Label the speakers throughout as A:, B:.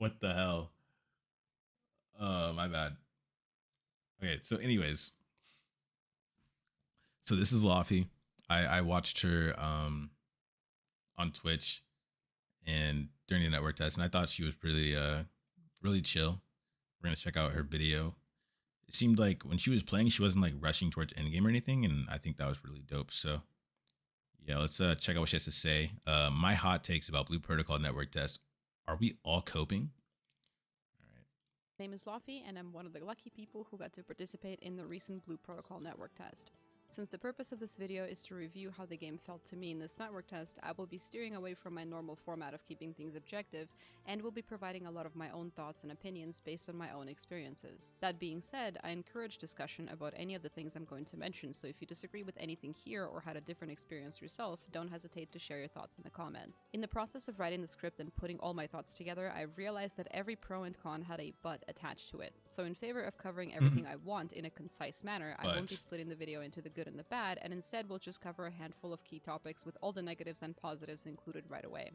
A: What the hell? My bad. Okay, so anyways, so this is Laffy. I watched her on Twitch and during the network test, and I thought she was really chill. We're gonna check out her video. It seemed like when she was playing, she wasn't like rushing towards endgame or anything, and I think that was really dope. So yeah, let's check out what she has to say. My hot takes about Blue Protocol network test. Are we all coping? All right.
B: Name is Laffy, and I'm one of the lucky people who got to participate in the recent Blue Protocol network test. Since the purpose of this video is to review how the game felt to me in this network test, I will be steering away from my normal format of keeping things objective, and will be providing a lot of my own thoughts and opinions based on my own experiences. That being said, I encourage discussion about any of the things I'm going to mention, so if you disagree with anything here or had a different experience yourself, don't hesitate to share your thoughts in the comments. In the process of writing the script and putting all my thoughts together, I realized that every pro and con had a but attached to it. So in favor of covering everything I want in a concise manner, I won't be splitting the video into the good and the bad, and instead we'll just cover a handful of key topics with all the negatives and positives included right away.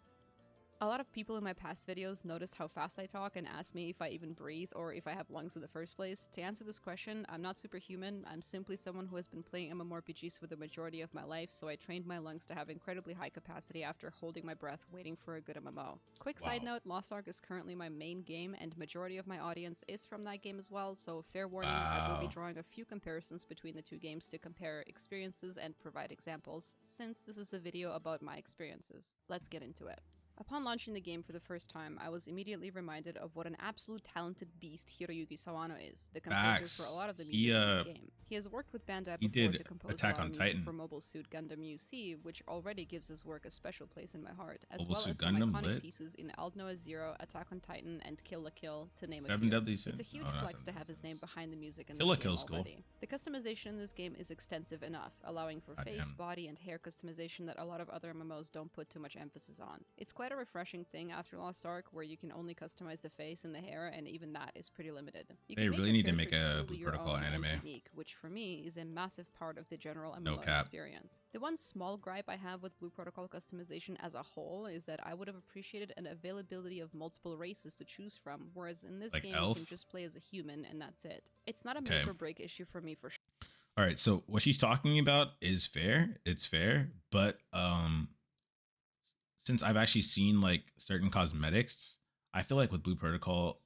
B: A lot of people in my past videos noticed how fast I talk and asked me if I even breathe or if I have lungs in the first place. To answer this question, I'm not superhuman. I'm simply someone who has been playing MMORPGs for the majority of my life, so I trained my lungs to have incredibly high capacity after holding my breath waiting for a good MMO. Quick side note, Lost Ark is currently my main game, and majority of my audience is from that game as well, so fair warning, I will be drawing a few comparisons between the two games to compare experiences and provide examples, since this is a video about my experiences. Let's get into it. Upon launching the game for the first time, I was immediately reminded of what an absolute talented beast Hiroyuki Sawano is, the composer for a lot of the music in this game. He has worked with Bandai before to compose
A: Attack
B: a lot
A: on
B: of music
A: Titan.
B: for Mobile Suit Gundam UC, which already gives his work a special place in my heart, as
A: Mobile
B: well
A: Suit
B: as some
A: Gundam,
B: iconic
A: lit.
B: pieces in Aldnoah Zero, Attack on Titan, and Kill la Kill, to name a
A: Seven
B: few.
A: Deadly Sins.
B: It's a huge flex to have his name behind the music in
A: Kill la
B: this game
A: Kill's
B: already.
A: cool.
B: The customization in this game is extensive enough, allowing for face, body, and hair customization that a lot of other MMOs don't put too much emphasis on. It's quite a refreshing thing after Lost Ark, where you can only customize the face and the hair, and even that is pretty limited.
A: They really need to make a Blue Protocol anime.
B: Unique, which for me is a massive part of the general MMO experience. The one small gripe I have with Blue Protocol customization as a whole is that I would have appreciated an availability of multiple races to choose from, whereas in this game you can just play as a human and that's it. It's not a make or break issue for me for sure.
A: All right, so what she's talking about is fair. It's fair, but since I've actually seen like certain cosmetics, I feel like with Blue Protocol,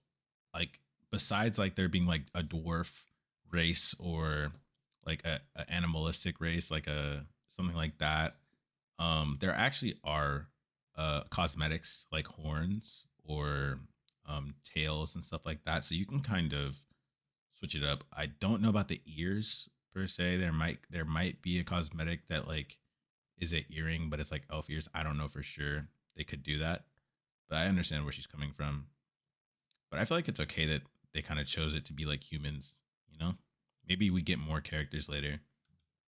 A: like besides like there being like a dwarf race or like a animalistic race, like a something like that, there actually are cosmetics like horns or tails and stuff like that, so you can kind of switch it up. I don't know about the ears per se. There might be a cosmetic that like is an earring, but it's like elf ears. I don't know for sure. They could do that, but I understand where she's coming from. But I feel like it's okay that they kind of chose it to be like humans, you know? Maybe we get more characters later.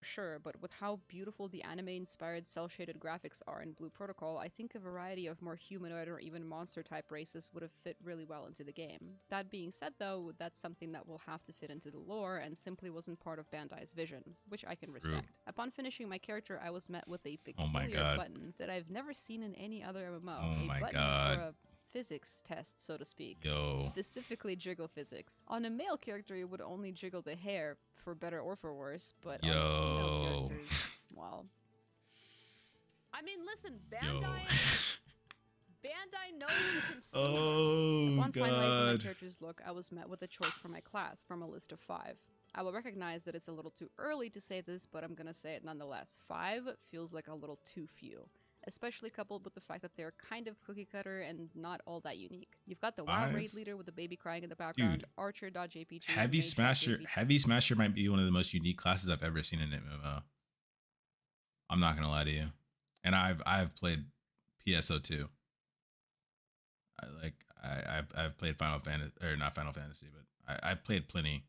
B: Sure, but with how beautiful the anime-inspired cel-shaded graphics are in Blue Protocol, I think a variety of more humanoid or even monster-type races would have fit really well into the game. That being said though, that's something that will have to fit into the lore and simply wasn't part of Bandai's vision, which I can respect. Upon finishing my character, I was met with a peculiar button that I've never seen in any other MMO. A button for a physics test, so to speak. Specifically jiggle physics. On a male character, you would only jiggle the hair, for better or for worse, but on female characters, well... I mean, listen, Bandai knows the consumer. Upon finalizing my character's look, I was met with a choice for my class from a list of 5. I will recognize that it's a little too early to say this, but I'm gonna say it nonetheless. 5 feels like a little too few, especially coupled with the fact that they're kind of cookie cutter and not all that unique. You've got the WoW raid leader with the baby crying in the background, Archer.jpg,
A: Heavy Smasher might be one of the most unique classes I've ever seen in an MMO. I'm not gonna lie to you. And I've played PSO2. I've played Final Fantasy, or not Final Fantasy, but I've played plenty.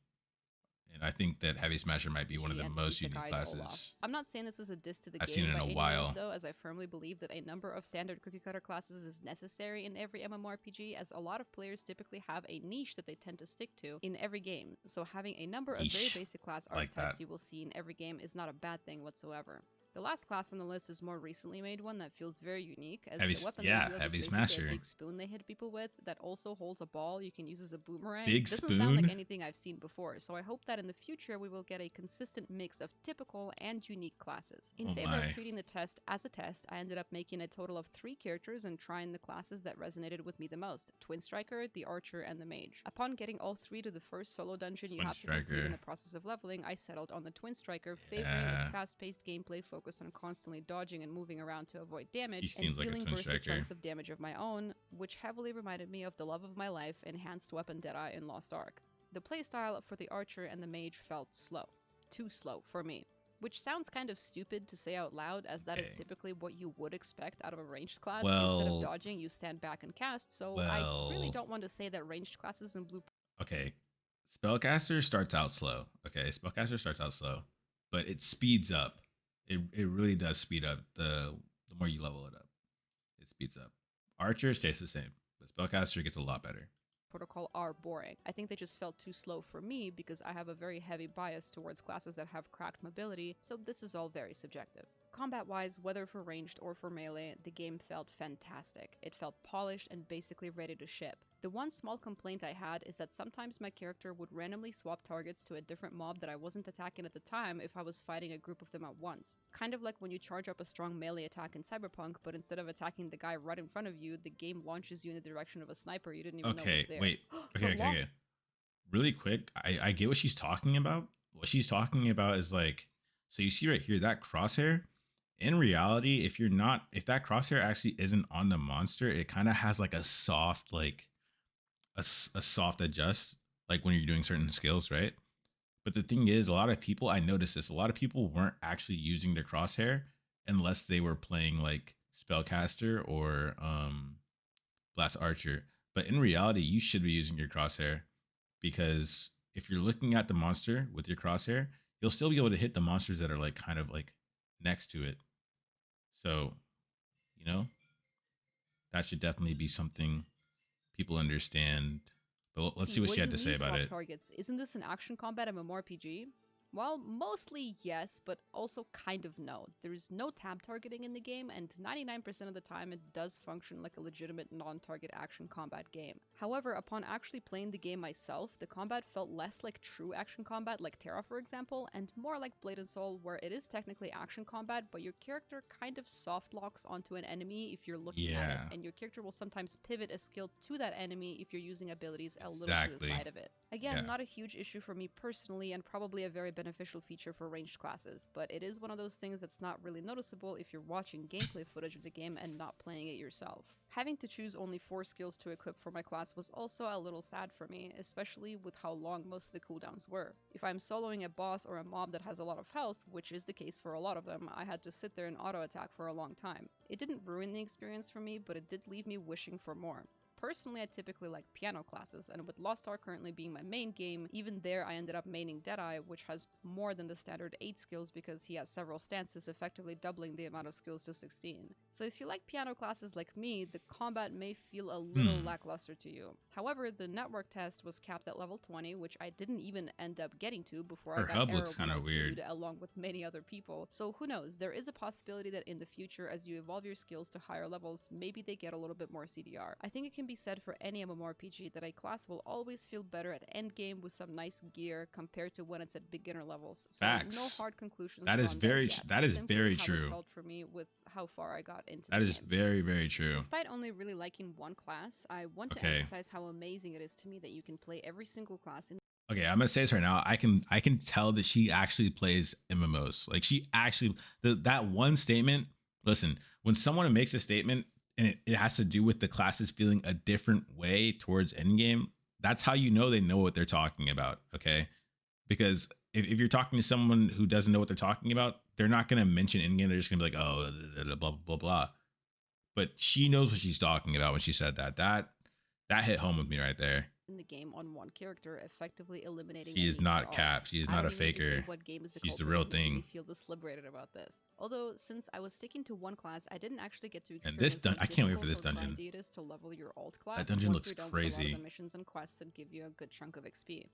A: And I think that Heavy Smasher might be one of the most unique classes.
B: I'm not saying this is a diss to the game
A: I've seen it in a while,
B: though, as I firmly believe that a number of standard cookie cutter classes is necessary in every MMORPG, as a lot of players typically have a niche that they tend to stick to in every game. So having a number of very basic class archetypes you will see in every game is not a bad thing whatsoever. The last class on the list is more recently made one that feels very unique, as
A: Heavy,
B: the weapon
A: yeah,
B: they wield
A: heavy
B: is basically a
A: smasher.
B: big spoon they hit people with that also holds a ball you can use as a boomerang.
A: Big
B: Doesn't sound like
A: spoon?
B: anything I've seen before, so I hope that in the future we will get a consistent mix of typical and unique classes. In
A: Oh
B: favor of
A: my.
B: treating the test as a test, I ended up making a total of 3 characters and trying the classes that resonated with me the most: Twin Striker, the Archer, and the Mage. Upon getting all 3 to the first solo dungeon you
A: Twin
B: have to complete in
A: Striker.
B: the process of leveling, I settled on the Twin Striker, favoring
A: Yeah.
B: its fast-paced gameplay focused on constantly dodging and moving around to avoid damage,
A: She
B: and
A: seems like a
B: dealing
A: Twin
B: bursted
A: Striker.
B: chunks of damage of my own, which heavily reminded me of the love of my life, enhanced weapon Deadeye in Lost Ark. The playstyle for the Archer and the Mage felt slow. Too slow for me. Which sounds kind of stupid to say out loud, as that is
A: Okay.
B: typically what you would expect out of a ranged class.
A: Well-
B: Instead of dodging, you stand back and cast, so I really
A: well-
B: don't want to say that ranged classes in Blue
A: Okay. Spellcaster starts out slow. Okay. Spellcaster starts out slow, but it speeds up. It really does speed up the more you level it up. It speeds up. Archer stays the same, but Spellcaster gets a lot better.
B: Protocol are boring. I think they just felt too slow for me because I have a very heavy bias towards classes that have cracked mobility, so this is all very subjective. Combat-wise, whether for ranged or for melee, the game felt fantastic. It felt polished and basically ready to ship. The one small complaint I had is that sometimes my character would randomly swap targets to a different mob that I wasn't attacking at the time if I was fighting a group of them at once. Kind of like when you charge up a strong melee attack in Cyberpunk, but instead of attacking the guy right in front of you, the game launches you in the direction of a sniper you didn't even know was there.
A: Wait. Okay. Really quick, I get what she's talking about. What she's talking about is like, so you see right here, that crosshair, in reality, if that crosshair actually isn't on the monster, it kind of has like a soft, like a soft adjust, like when you're doing certain skills, right? But the thing is, I noticed this, a lot of people weren't actually using their crosshair unless they were playing like Spellcaster or Blast Archer. But in reality, you should be using your crosshair, because if you're looking at the monster with your crosshair, you'll still be able to hit the monsters that are like kind of like next to it. So, that should definitely be something people understand. But let's see what she had to say about it.
B: Targets. Isn't this an action combat MMORPG? Well, mostly yes, but also kind of no. There's no tab targeting in the game, and 99% of the time it does function like a legitimate non-target action combat game. However, upon actually playing the game myself, the combat felt less like true action combat like Terra, for example, and more like Blade and Soul, where it is technically action combat, but your character kind of soft locks onto an enemy if you're looking at it, and your character will sometimes pivot a skill to that enemy if you're using abilities a little to the side of it. Again, not a huge issue for me personally, and probably a very beneficial feature for ranged classes, but it is one of those things that's not really noticeable if you're watching gameplay footage of the game and not playing it yourself. Having to choose only 4 skills to equip for my class was also a little sad for me, especially with how long most of the cooldowns were. If I'm soloing a boss or a mob that has a lot of health, which is the case for a lot of them, I had to sit there and auto-attack for a long time. It didn't ruin the experience for me, but it did leave me wishing for more. Personally, I typically like piano classes, and with Lost Ark currently being my main game, even there I ended up maining Deadeye, which has more than the standard 8 skills because he has several stances, effectively doubling the amount of skills to 16. So if you like piano classes like me, the combat may feel a little lackluster to you. However, the network test was capped at level 20, which I didn't even end up getting to before I got
A: looks kind of weird,
B: along with many other people. So who knows, there is a possibility that in the future, as you evolve your skills to higher levels, maybe they get a little bit more CDR. I think it can be said for any MMORPG that a class will always feel better at endgame with some nice gear compared to when it's at beginner levels. So
A: facts.
B: No hard conclusions.
A: That is very true.
B: Felt for me with how far I got into
A: that
B: the
A: is
B: game.
A: very, very true.
B: Despite only really liking one class, I want to emphasize how amazing it is to me that you can play every single class in.
A: Okay, I'm gonna say this right now. I can tell that she actually plays MMOs. Like, she actually, that one statement. Listen, when someone makes a statement and it has to do with the classes feeling a different way towards endgame, that's how you know they know what they're talking about. Okay, because if you're talking to someone who doesn't know what they're talking about, they're not gonna mention endgame. They're just gonna be like, oh, blah blah blah blah. But she knows what she's talking about when she said that. That hit home with me right there.
B: In the game on one character, effectively eliminating.
A: She is not Cap. She is not a faker.
B: What game is
A: She's the real thing.
B: I feel this liberated about this. Although since I was sticking to one class, I didn't actually get to experience.
A: And this I can't wait for this dungeon.
B: To level your alt class.
A: That dungeon looks crazy.
B: The missions and quests that give you a good chunk of XP.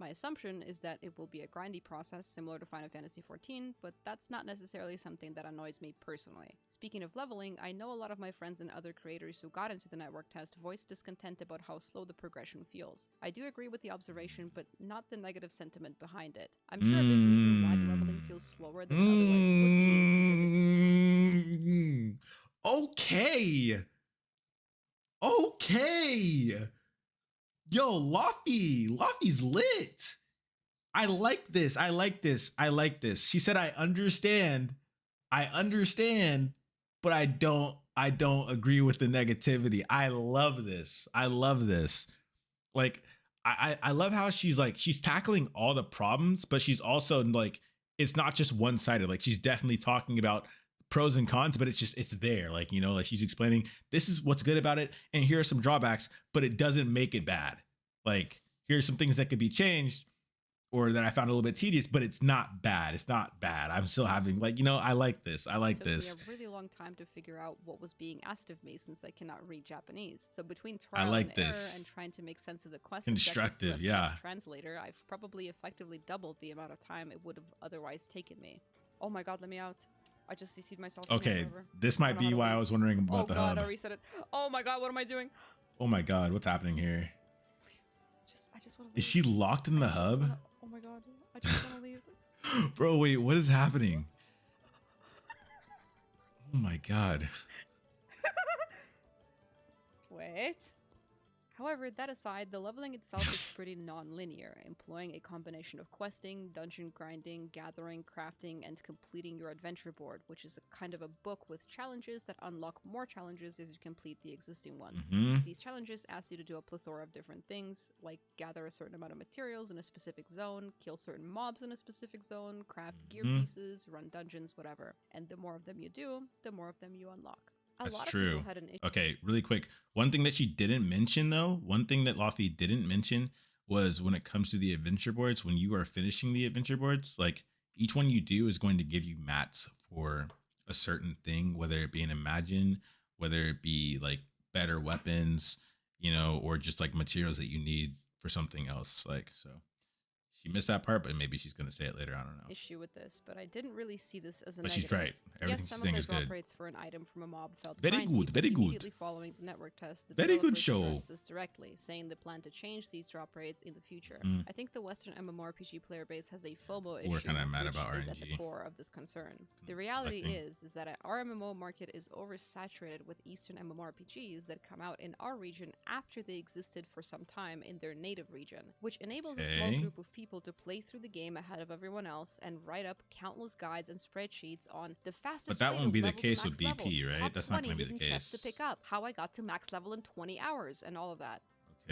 B: My assumption is that it will be a grindy process similar to Final Fantasy XIV, but that's not necessarily something that annoys me personally. Speaking of leveling, I know a lot of my friends and other creators who got into the network test voiced discontent about how slow the progression feels. I do agree with the observation, but not the negative sentiment behind it. I'm sure a big reason why the leveling feels slower than it otherwise would be is because
A: Okay. Okay. Yo, Luffy's lit. I like this. I like this. I like this. She said, I understand, but I don't agree with the negativity. I love this. I love this. Like, I love how she's tackling all the problems, but she's also like, it's not just one-sided. Like, she's definitely talking about pros and cons, but it's there. Like, you know, like she's explaining this is what's good about it, and here are some drawbacks, but it doesn't make it bad. Like, here's some things that could be changed, or that I found a little bit tedious, but it's not bad. It's not bad. I'm still having, like, you know, I like this. I like this.
B: It took me a really long time to figure out what was being asked of me since I cannot read Japanese. So between
A: I
B: trial
A: like
B: and error
A: this.
B: and trying to make sense of the quest
A: Constructive, yeah.
B: translator, I've probably effectively doubled the amount of time it would have otherwise taken me. Oh my god, let me out. I just CC'd myself.
A: Okay, this might be why I was wondering about the hub.
B: I reset it. Oh my god, what am I doing?
A: Oh my god, what's happening here?
B: Please, I just want to leave.
A: Is she locked in the hub?
B: Oh my god, I just want to leave.
A: Bro, wait, what is happening? Oh my god.
B: Wait. However, that aside, the leveling itself is pretty non-linear, employing a combination of questing, dungeon grinding, gathering, crafting, and completing your adventure board, which is a kind of a book with challenges that unlock more challenges as you complete the existing ones. These challenges ask you to do a plethora of different things, like gather a certain amount of materials in a specific zone, kill certain mobs in a specific zone, craft gear pieces, run dungeons, whatever. And the more of them you do, the more of them you unlock.
A: That's true. Okay, really quick. One thing that she didn't mention, though, one thing that Lofty didn't mention was when it comes to the adventure boards, when you are finishing the adventure boards, like each one you do is going to give you mats for a certain thing, whether it be an imagine, whether it be like better weapons, you know, or just like materials that you need for something else. Like, so she missed that part, but maybe she's going to say it later. I don't know.
B: Issue with this, but I didn't really see this as a
A: But
B: negative.
A: she's right. Everything she's saying is good.
B: Some of the drop rates for an item from a mob felt
A: very good, very good.
B: Immediately following the network test, the
A: very good show.
B: addressed this directly, saying they plan to change these drop rates in the future. I think the Western MMORPG player base has a FOMO issue,
A: we're kind of mad about
B: is
A: RNG.
B: at the core of this concern. The reality is that our MMO market is oversaturated with Eastern MMORPGs that come out in our region after they existed for some time in their native region, which enables a small group of people to play through the game ahead of everyone else and write up countless guides and spreadsheets on the fastest
A: but that
B: way
A: won't be the
B: level
A: case
B: to
A: with
B: max
A: BP,
B: level,
A: right? That's not going to be the case.
B: To pick up, how I got to max level in 20 hours and all of that.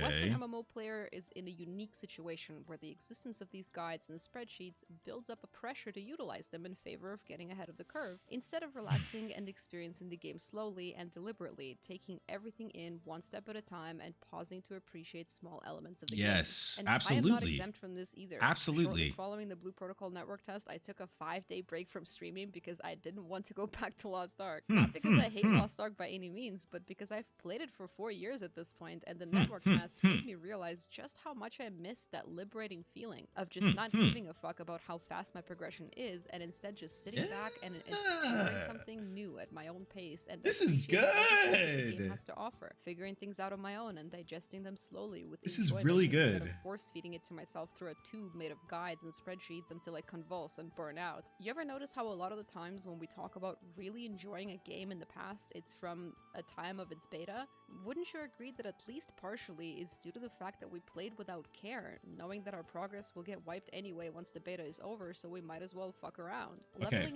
B: Western MMO player is in a unique situation where the existence of these guides and spreadsheets builds up a pressure to utilize them in favor of getting ahead of the curve, instead of relaxing and experiencing the game slowly and deliberately, taking everything in one step at a time and pausing to appreciate small elements of the game.
A: Yes,
B: and
A: absolutely.
B: I am not exempt from this either.
A: Absolutely.
B: Shortly following the Blue Protocol network test, I took a 5-day break from streaming because I didn't want to go back to Lost Ark. Not because I hate Lost Ark by any means, but because I've played it for 4 years at this point, and the network test made me realize just how much I missed that liberating feeling of just not giving a fuck about how fast my progression is, and instead just sitting back and exploring something new at my own pace. And
A: this is good.
B: The game has to offer, figuring things out on my own and digesting them slowly with
A: this is really good.
B: Instead of force feeding it to myself through a tube made of guides and spreadsheets until I convulse and burn out. You ever notice how a lot of the times when we talk about really enjoying a game in the past, it's from a time of its beta? Wouldn't you agree that at least partially is due to the fact that we played without care, knowing that our progress will get wiped anyway once the beta is over, so we might as well fuck around.
A: Okay.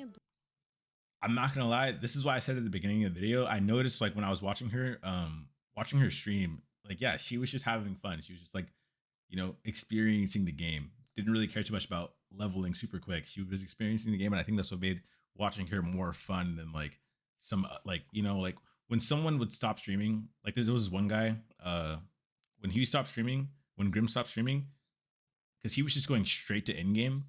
A: I'm not gonna lie, this is why I said at the beginning of the video, I noticed like when I was watching her stream, like, yeah, she was just having fun. She was just like, you know, experiencing the game. Didn't really care too much about leveling super quick. She was experiencing the game, and I think that's what made watching her more fun than like some like, you know, like when someone would stop streaming, like there was one guy, when he stopped streaming, when Grim stopped streaming, because he was just going straight to end game,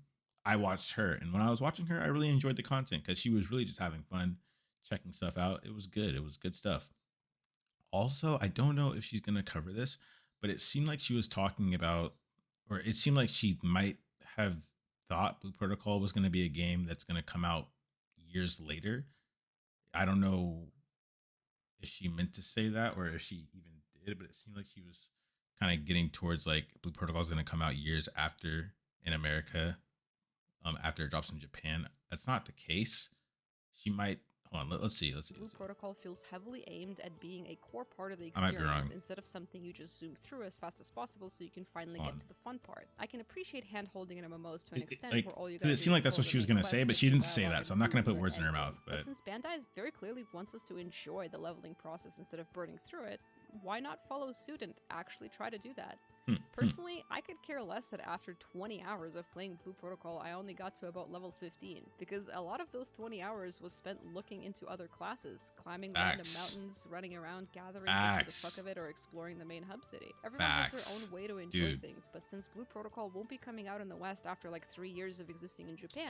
A: I watched her. And when I was watching her, I really enjoyed the content because she was really just having fun, checking stuff out. It was good. It was good stuff. Also, I don't know if she's going to cover this, but it seemed like she was talking about or it seemed like she might have thought Blue Protocol was going to be a game that's going to come out years later. I don't know if she meant to say that or if she even did, but it seemed like she was kind of getting towards like Blue Protocol is going to come out years after in America, after it drops in Japan. That's not the case. She might. Hold on. Let's see.
B: Blue Protocol feels heavily aimed at being a core part of the
A: I might be
B: experience
A: wrong.
B: instead of something you just zoom through as fast as possible so you can finally get to the fun part. I can appreciate hand-holding in MMOs to an extent
A: Like,
B: where all you
A: because
B: gotta
A: it
B: do
A: seemed like
B: is
A: that's
B: follow
A: what
B: the
A: she was
B: main
A: gonna say,
B: quest
A: but
B: and
A: she didn't
B: dialogue
A: say that,
B: and
A: so I'm not gonna
B: boom,
A: put
B: you're
A: words
B: at
A: in her
B: endgame.
A: mouth.
B: But since Bandai very clearly wants us to enjoy the leveling process instead of burning through it, why not follow suit and actually try to do that? Personally, I could care less that after 20 hours of playing Blue Protocol, I only got to about level 15, because a lot of those 20 hours was spent looking into other classes, climbing random mountains, running around, gathering just for the fuck of it, or exploring the main hub city. Everyone has their own way to enjoy things, but since Blue Protocol won't be coming out in the West after like 3 years of existing in Japan,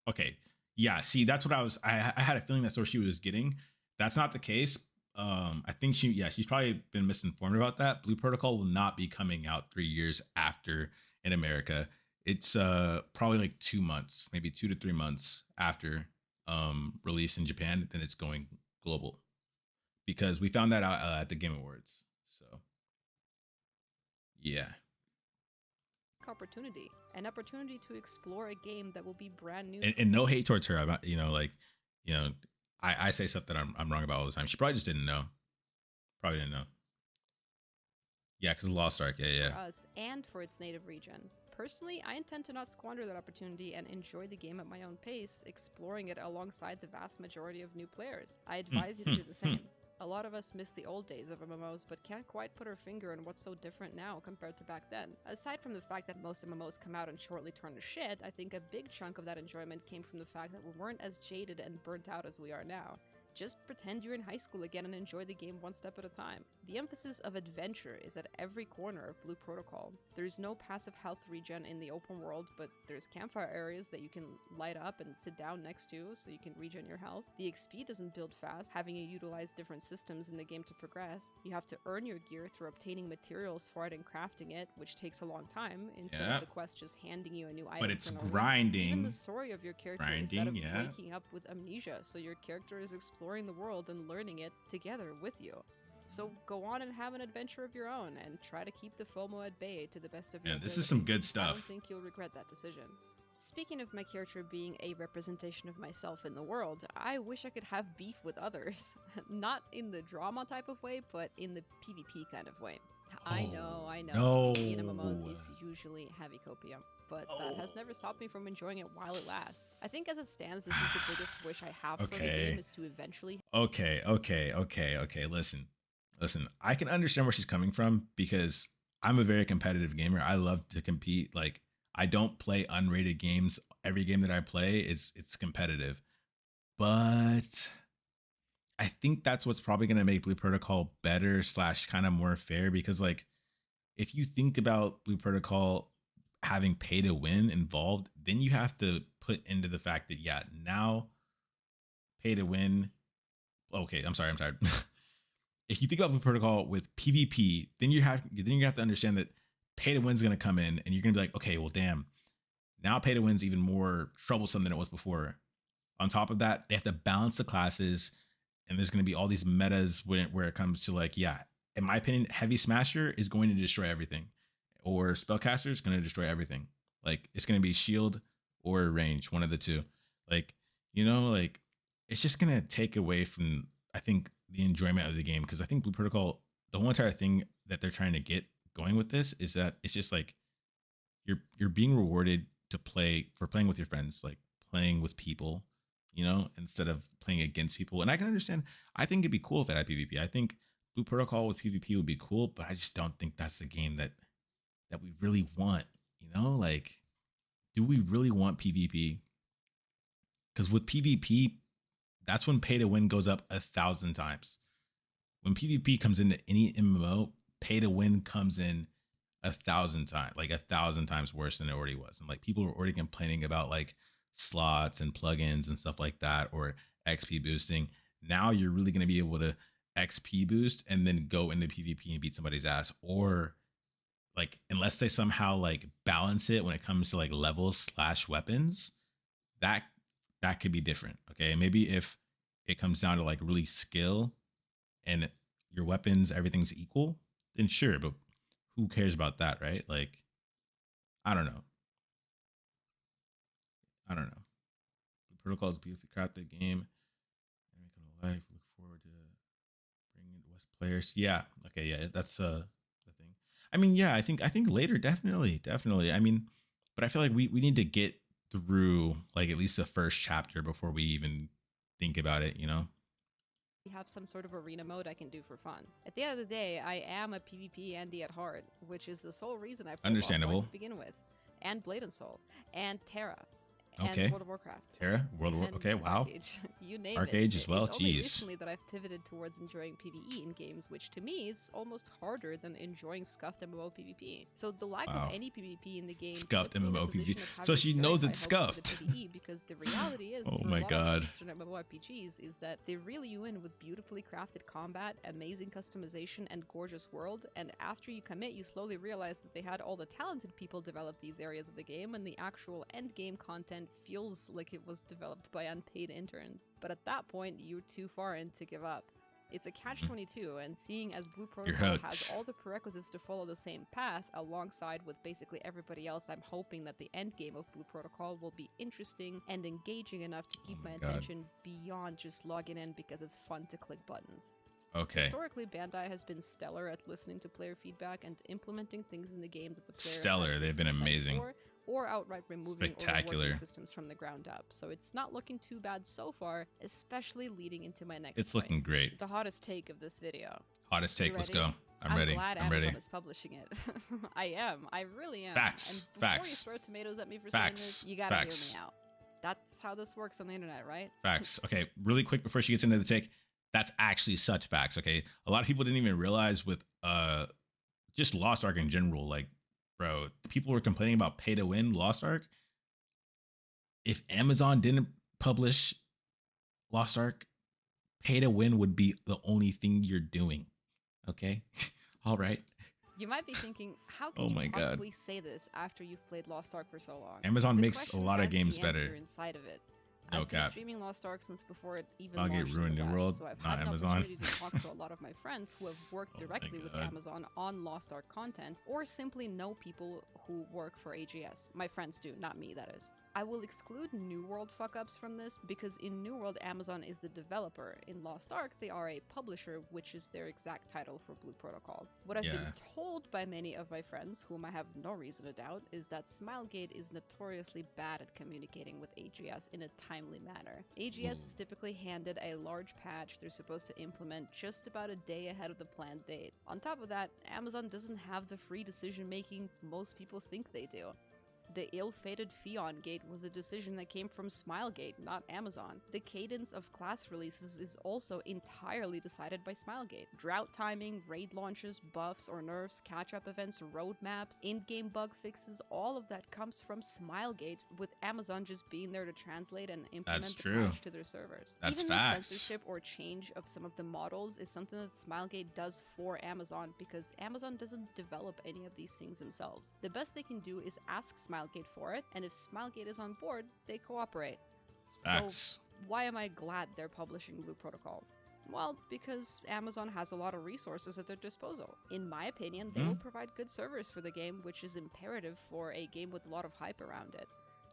A: Okay. Yeah, see, that's what I had a feeling that's where she was getting. That's not the case. I think she's probably been misinformed about that. Blue Protocol will not be coming out 3 years after in America. It's probably like 2 months, maybe 2 to 3 months after release in Japan, then it's going global. Because we found that out at the Game Awards. So yeah.
B: Opportunity, an opportunity to explore a game that will be brand new.
A: And no hate towards her. I'm, I say stuff that I'm wrong about all the time. She probably just didn't know. Probably didn't know. Yeah, because Lost Ark. Yeah.
B: For us and for its native region. Personally, I intend to not squander that opportunity and enjoy the game at my own pace, exploring it alongside the vast majority of new players. I advise you to do the same. A lot of us miss the old days of MMOs, but can't quite put our finger on what's so different now compared to back then. Aside from the fact that most MMOs come out and shortly turn to shit, I think a big chunk of that enjoyment came from the fact that we weren't as jaded and burnt out as we are now. Just pretend you're in high school again and enjoy the game one step at a time. The emphasis of adventure is at every corner of Blue Protocol. There's no passive health regen in the open world, but there's campfire areas that you can light up and sit down next to so you can regen your health. The XP doesn't build fast, having you utilize different systems in the game to progress. You have to earn your gear through obtaining materials for it and crafting it, which takes a long time, instead of the quest just handing you a new item.
A: But it's grinding.
B: Even the story of your character is that of waking up with amnesia, so your character is exploring the world and learning it together with you. So go on and have an adventure of your own and try to keep the FOMO at bay to the best of your ability.
A: This is some good stuff.
B: I don't think you'll regret that decision. Speaking of my character being a representation of myself in the world, I wish I could have beef with others. Not in the drama type of way, but in the PvP kind of way. I know. PvP in MMOs is usually heavy copium, but that has never stopped me from enjoying it while it lasts. I think as it stands, this is the biggest wish I have for the game, is to eventually...
A: Okay. Listen, I can understand where she's coming from because I'm a very competitive gamer. I love to compete. Like, I don't play unrated games. Every game that I play it's competitive. But I think that's what's probably going to make Blue Protocol better / kind of more fair, because like if you think about Blue Protocol having pay to win involved, then you have to put into the fact that now pay to win. Okay, I'm sorry. If you think about Blue Protocol with PvP, then you have to understand that pay to win is going to come in, and you're going to be like, okay, well, damn, now pay to win is even more troublesome than it was before. On top of that, they have to balance the classes, and there's going to be all these metas where it comes to like, in my opinion, Heavy Smasher is going to destroy everything, or Spellcaster is going to destroy everything. Like, it's going to be shield or range, one of the two. Like, it's just going to take away from, I think, the enjoyment of the game, because I think Blue Protocol, the whole entire thing that they're trying to get going with this is that it's just like you're being rewarded for playing with your friends, like playing with people, instead of playing against people. And I can understand. I think it'd be cool if it had PvP. I think Blue Protocol with PvP would be cool, but I just don't think that's the game that we really want. Like, do we really want PvP? Because with PvP, that's when pay to win goes up 1,000 times. When PvP comes into any MMO, pay to win comes in 1,000 times, like 1,000 times worse than it already was. And like people are already complaining about like slots and plugins and stuff like that, or XP boosting. Now you're really going to be able to XP boost and then go into PvP and beat somebody's ass, or like unless they somehow like balance it when it comes to like levels / weapons, that that could be different. Okay, maybe if it comes down to like really skill and your weapons, everything's equal, then sure. But who cares about that, right? Like, I don't know. I don't know. The protocol is beautifully crafted game. And we come to life. Look forward to bringing it to West players. Yeah. Okay. Yeah. That's the thing. I mean, yeah. I think later, definitely. I mean, but I feel like we need to get through like at least the first chapter before we even think about it. You know.
B: have some sort of arena mode I can do for fun. At the end of the day, I am a PvP Andy at heart, which is the sole reason I played Lost Ark
A: Understandable.
B: to begin with, and Blade and Soul, and Terra,
A: Okay.
B: and World of Warcraft.
A: Terra, World of War.
B: and
A: Okay. Wow.
B: Arcade. You name
A: Arcade
B: it.
A: as well.
B: It's only
A: Jeez.
B: recently that I've pivoted towards enjoying PvE in games, which to me is almost harder than enjoying scuffed MMO PvP. So the lack
A: Wow.
B: of any PvP in the game
A: Scuffed
B: puts me in a
A: MMO
B: position
A: PvP.
B: of
A: So
B: having
A: she
B: to
A: knows
B: direct
A: it's
B: my hopes to the
A: scuffed.
B: PvE because the reality is,
A: Oh
B: for
A: my
B: a lot
A: God.
B: of Eastern MMORPGs, is that they reel you in with beautifully crafted combat, amazing customization, and gorgeous world. And after you commit, you slowly realize that they had all the talented people develop these areas of the game, and the actual end game content feels like it was developed by unpaid interns. But at that point, you're too far in to give up. It's a catch-22, and seeing as Blue Protocol
A: hooked.
B: has all the prerequisites to follow the same path, alongside with basically everybody else, I'm hoping that the end game of Blue Protocol will be interesting and engaging enough to keep
A: my
B: my
A: God.
B: attention beyond just logging in because it's fun to click buttons.
A: Okay.
B: Historically, Bandai has been stellar at listening to player feedback and implementing things in the game that the player
A: Stellar.
B: had
A: They've been
B: sympathy
A: amazing.
B: for, or outright removing or
A: Spectacular.
B: reworking systems from the ground up. So it's not looking too bad so far, especially leading into my next
A: It's
B: point.
A: looking great.
B: The hottest take of this video.
A: Hottest
B: You
A: take. Let's
B: ready?
A: go. I'm ready.
B: Glad
A: I'm
B: Amazon
A: ready.
B: is publishing it. I am. I really am.
A: Facts.
B: And before
A: Facts.
B: you throw tomatoes at me for
A: Facts.
B: saying this, you gotta
A: Facts.
B: hear me out. That's how this works on the internet, right?
A: Facts. Okay, really quick before she gets into the take, that's actually such facts. Okay, a lot of people didn't even realize with just Lost Ark in general. Like, bro, people were complaining about pay to win Lost Ark. If Amazon didn't publish Lost Ark, pay to win would be the only thing you're doing. Okay, all right.
B: You might be thinking, how
A: Oh
B: can
A: my
B: you
A: God.
B: possibly say this after you've played Lost Ark for so long?
A: Amazon
B: The
A: makes a
B: question
A: lot of
B: has
A: games
B: the answer
A: better.
B: inside of it.
A: No
B: I've been
A: cap.
B: streaming Lost Ark since before it even
A: I'll get
B: launched in
A: ruined
B: the
A: New
B: West,
A: World,
B: so I've
A: not
B: had an
A: Amazon.
B: opportunity to talk to a lot of my friends who have worked
A: Oh my
B: directly with
A: God.
B: Amazon on Lost Ark content, or simply know people who work for AGS. My friends do, not me, that is. I will exclude New World fuck-ups from this because in New World, Amazon is the developer. In Lost Ark, they are a publisher, which is their exact title for Blue Protocol. What I've been
A: Yeah.
B: told by many of my friends, whom I have no reason to doubt, is that Smilegate is notoriously bad at communicating with AGS in a timely manner. AGS is typically handed a large patch they're supposed to implement just about a day ahead of the planned date. On top of that, Amazon doesn't have the free decision-making most people think they do. The ill-fated Fion Gate was a decision that came from Smilegate, not Amazon. The cadence of class releases is also entirely decided by Smilegate. Drought timing, raid launches, buffs or nerfs, catch-up events, roadmaps, in-game bug fixes, all of that comes from Smilegate, with Amazon just being there to translate and implement
A: That's
B: the
A: true.
B: patch to their servers.
A: That's
B: Even
A: facts.
B: the censorship or change of some of the models is something that Smilegate does for Amazon, because Amazon doesn't develop any of these things themselves. The best they can do is ask Smilegate for it, and if Smilegate is on board, they cooperate.
A: Facts.
B: Why am I glad they're publishing Blue Protocol? Well, because Amazon has a lot of resources at their disposal. In my opinion, they will provide good servers for the game, which is imperative for a game with a lot of hype around it.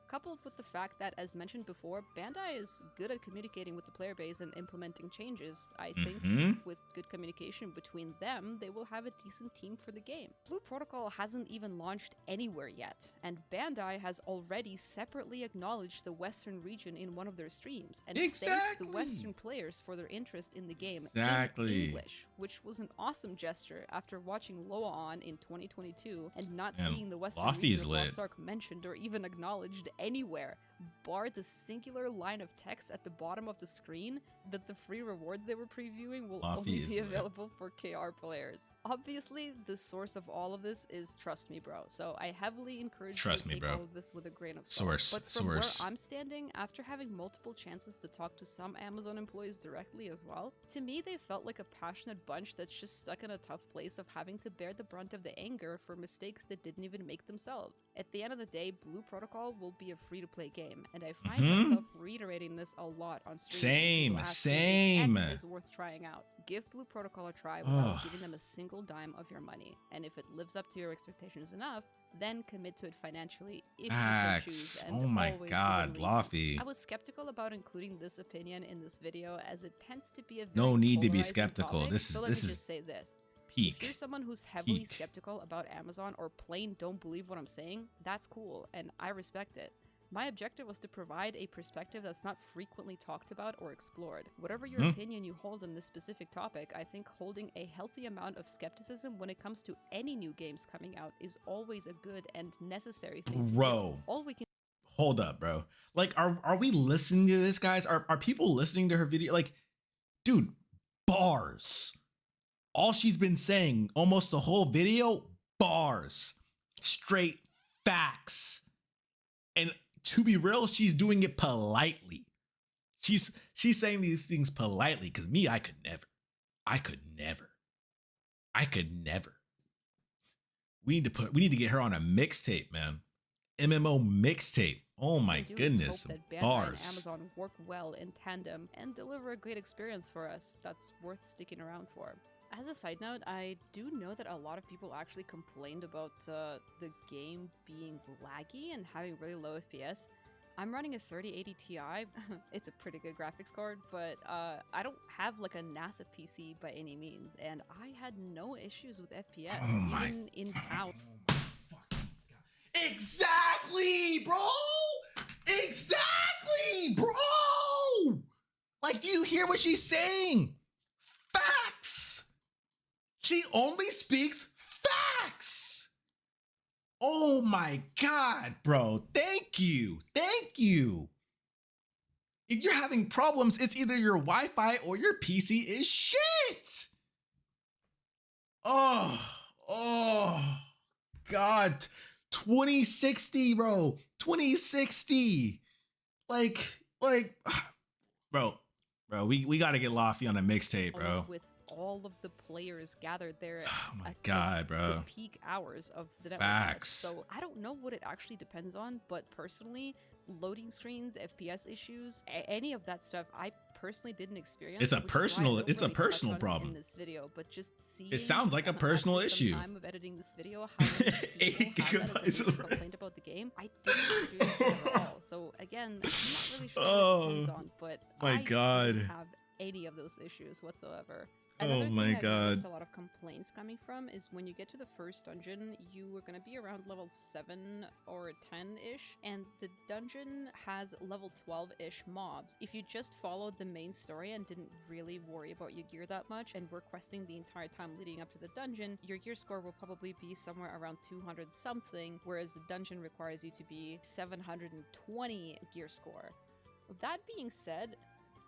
B: Coupled with the fact that, as mentioned before, Bandai is good at communicating with the player base and implementing changes, I think with good communication between them, they will have a decent team for the game. Blue Protocol hasn't even launched anywhere yet, and Bandai has already separately acknowledged the Western region in one of their streams, and thanked
A: Exactly.
B: the Western players for their interest in the game
A: Exactly.
B: in English, which was an awesome gesture after watching Loa on in 2022 and not
A: Man,
B: seeing the Western
A: Lofty's
B: region of
A: lit.
B: Lost Ark mentioned or even acknowledged anywhere. bar the singular line of text at the bottom of the screen that the free rewards they were previewing will only be available for KR players. Obviously, the source of all of this is Trust Me Bro, so I heavily encourage you to take all of this with a grain of salt. But from where I'm standing, after having multiple chances to talk to some Amazon employees directly as well, to me they felt like a passionate bunch that's just stuck in a tough place of having to bear the brunt of the anger for mistakes they didn't even make themselves. At the end of the day, Blue Protocol will be a free-to-play game, and I find myself reiterating this a lot on stream. Same. X is worth trying out. Give Blue Protocol a try without giving them a single dime of your money, and if it lives up to your expectations enough, then commit to it financially if you so choose. And
A: oh my god, Laffy.
B: I was skeptical about including this opinion in this video, as it tends to be a very
A: no need to be skeptical.
B: Topic.
A: This is
B: let me just say this.
A: Peak.
B: If you're someone who's heavily skeptical about Amazon or plain don't believe what I'm saying, that's cool, and I respect it. My objective was to provide a perspective that's not frequently talked about or explored. Whatever your opinion you hold on this specific topic, I think holding a healthy amount of skepticism when it comes to any new games coming out is always a good and necessary thing.
A: Bro,
B: all we can
A: hold up, bro. Like, are we listening to this, guys? Are people listening to her video? Like, dude, bars. All she's been saying almost the whole video, bars, straight facts. And to be real, she's doing it politely. She's saying these things politely, because me, I could never. We need to get her on a mixtape, man. MMO mixtape. Oh my goodness.
B: Hope that Bandai
A: bars.
B: And Amazon work well in tandem and deliver a great experience for us that's worth sticking around for. As a side note, I do know that a lot of people actually complained about the game being laggy and having really low FPS. I'm running a 3080 Ti. It's a pretty good graphics card, but I don't have like a NASA PC by any means, and I had no issues with FPS even in town.
A: Exactly, bro! Exactly, bro! Like, do you hear what she's saying? Facts! She only speaks facts. Oh my god, bro. Thank you. Thank you. If you're having problems, it's either your Wi-Fi or your PC is shit. Oh god. 2060, bro. 2060. Like, bro, we gotta get Laffy on a mixtape, bro.
B: With all of the players gathered there at
A: bro.
B: The peak hours of the network.
A: Facts.
B: So I don't know what it actually depends on, but personally, loading screens, FPS issues, any of that stuff, I personally didn't experience.
A: It's a personal problem
B: in this video, but just see.
A: It sounds like a personal issue.
B: Time of editing this video, how many people have that as a complaint about the game? I didn't experience it at all. So again, I'm not really sure what it depends on, but I didn't have any of those issues whatsoever. Another thing I've noticed a lot of complaints coming from is when you get to the first dungeon, you are going to be around level 7 or 10-ish, and the dungeon has level 12-ish mobs. If you just followed the main story and didn't really worry about your gear that much and were questing the entire time leading up to the dungeon, your gear score will probably be somewhere around 200 something, whereas the dungeon requires you to be 720 gear score. That being said,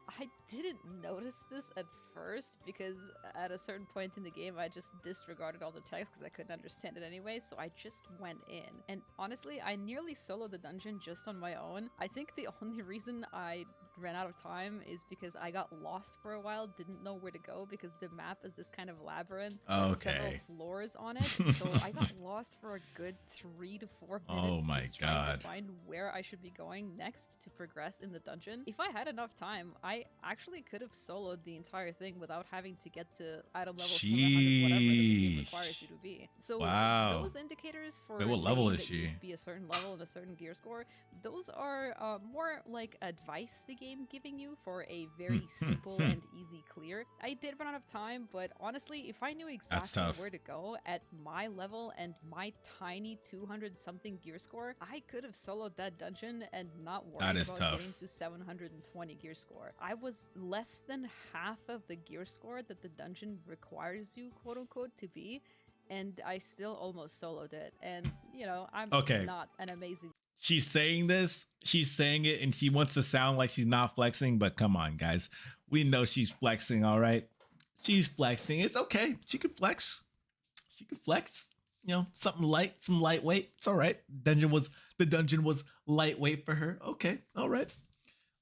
B: I didn't notice this at first because at a certain point in the game I just disregarded all the text because I couldn't understand it anyway, so I just went in. And honestly, I nearly soloed the dungeon just on my own. I think the only reason I ran out of time is because I got lost for a while, didn't know where to go because the map is this kind of labyrinth with several floors on it. So I got lost for a good 3 to 4 minutes trying to find where I should be going next to progress in the dungeon. If I had enough time, I actually could have soloed the entire thing without having to get to item level 700, whatever the game requires you to be. So those indicators for
A: what level is
B: that you need to be a certain level and a certain gear score, those are more like advice the game giving you for a very simple and easy clear. I did run out of time, but honestly, if I knew exactly where to go at my level and my tiny 200 something gear score, I could have soloed that dungeon and not worried about getting to 720 gear score. I was less than half of the gear score that the dungeon requires you, quote unquote, to be, and I still almost soloed it. And, you know, I'm
A: Okay.
B: not an amazing.
A: She's saying this, she's saying it, and she wants to sound like she's not flexing, but come on, guys. We know she's flexing, all right? She's flexing. It's okay. She can flex. She can flex. You know, something light, some lightweight. It's all right. The dungeon was lightweight for her. Okay. All right.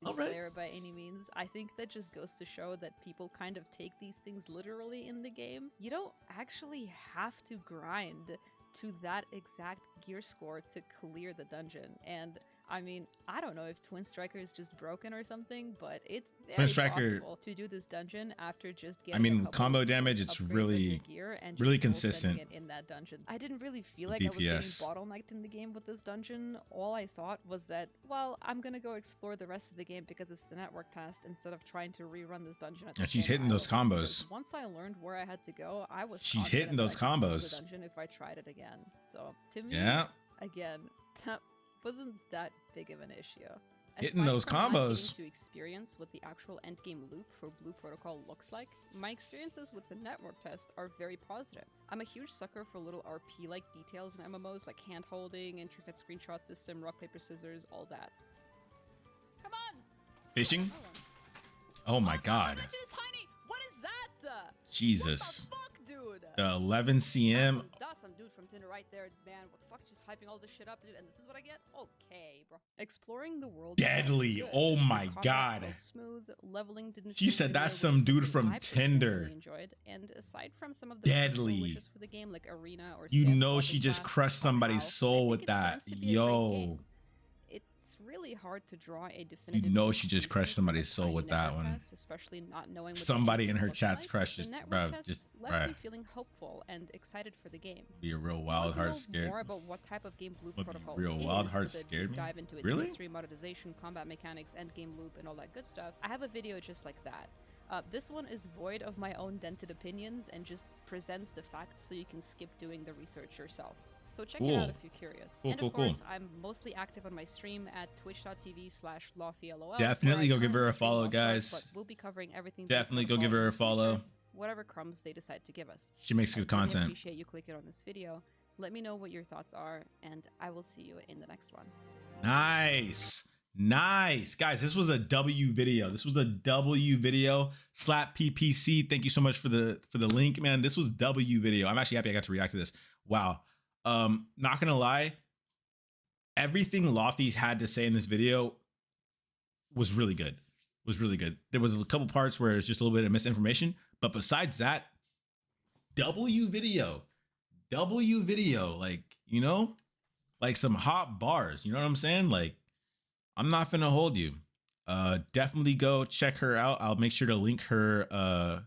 A: All right.
B: Player by any means. I think that just goes to show that people kind of take these things literally in the game. You don't actually have to grind to that exact gear score to clear the dungeon. And I mean, I don't know if Twin Striker is just broken or something, but it's very possible to do this dungeon after just getting.
A: I mean, combo damage. It's really,
B: gear and
A: really consistent
B: in that dungeon. I didn't really feel like I was getting bottlenecked in the game with this dungeon. All I thought was that, well, I'm gonna go explore the rest of the game because it's the network test instead of trying to rerun this dungeon.
A: And she's hitting those combos.
B: Once I learned where I had to go, I was.
A: She's hitting those combos.
B: The dungeon if I tried it again. So to me, again, that wasn't that big of an issue.
A: Hitting those combos.
B: To experience what the actual endgame loop for Blue Protocol looks like, my experiences with the network test are very positive. I'm a huge sucker for little RP-like details in MMOs, like hand-holding, intricate screenshot system, rock, paper, scissors, all that. Come on!
A: Fishing? Oh my god.
B: What is that?
A: Jesus.
B: What the fuck, dude?
A: The 11 cm.
B: That's some dude from Tinder right there, man. What the fuck? Just hyping all this shit up, dude, and this is what I get? Okay, bro. Exploring the world.
A: Deadly. Oh my god.
B: Smooth. Leveling didn't.
A: She said that's some dude from Tinder.
B: Enjoyed. And aside from some of the
A: deadly
B: for the game, like Arena or
A: you know, she just crushed somebody's soul with that. Yo.
B: It's really hard to draw a definitive.
A: You know, she just crushed somebody's soul with that one.
B: Especially not knowing what
A: somebody in her chat's crushed it, bro. Just
B: left me feeling hopeful and excited for the game.
A: Be a real wild heart scared.
B: More about what type of game Blue Protocol
A: real wild heart scared me.
B: Dive into its
A: really?
B: History, monetization, combat mechanics, end game loop, and all that good stuff. I have a video just like that. This one is void of my own dented opinions and just presents the facts so you can skip doing the research yourself. So check it out if you're curious. And of course, I'm mostly active on my stream at twitch.tv/LawfyLOL.
A: Definitely go give her a follow, guys.
B: But we'll be covering everything.
A: Definitely go give her a follow.
B: Whatever crumbs they decide to give us.
A: She makes good content.
B: I appreciate you clicking on this video. Let me know what your thoughts are, and I will see you in the next one.
A: Nice. Nice. Guys, this was a W video. This was a W video. Slap PPC. Thank you so much for the link, man. This was W video. I'm actually happy I got to react to this. Wow. Not gonna lie, everything Lofty's had to say in this video was really good. There was a couple parts where it's just a little bit of misinformation, but besides that, W video, like, you know, like some hot bars, you know what I'm saying? Like, I'm not finna hold you. Definitely go check her out. I'll make sure to link her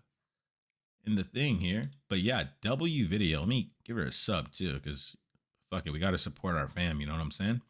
A: in the thing here. But yeah, W video. Let me give her a sub too, because fuck it, we gotta support our fam, you know what I'm saying?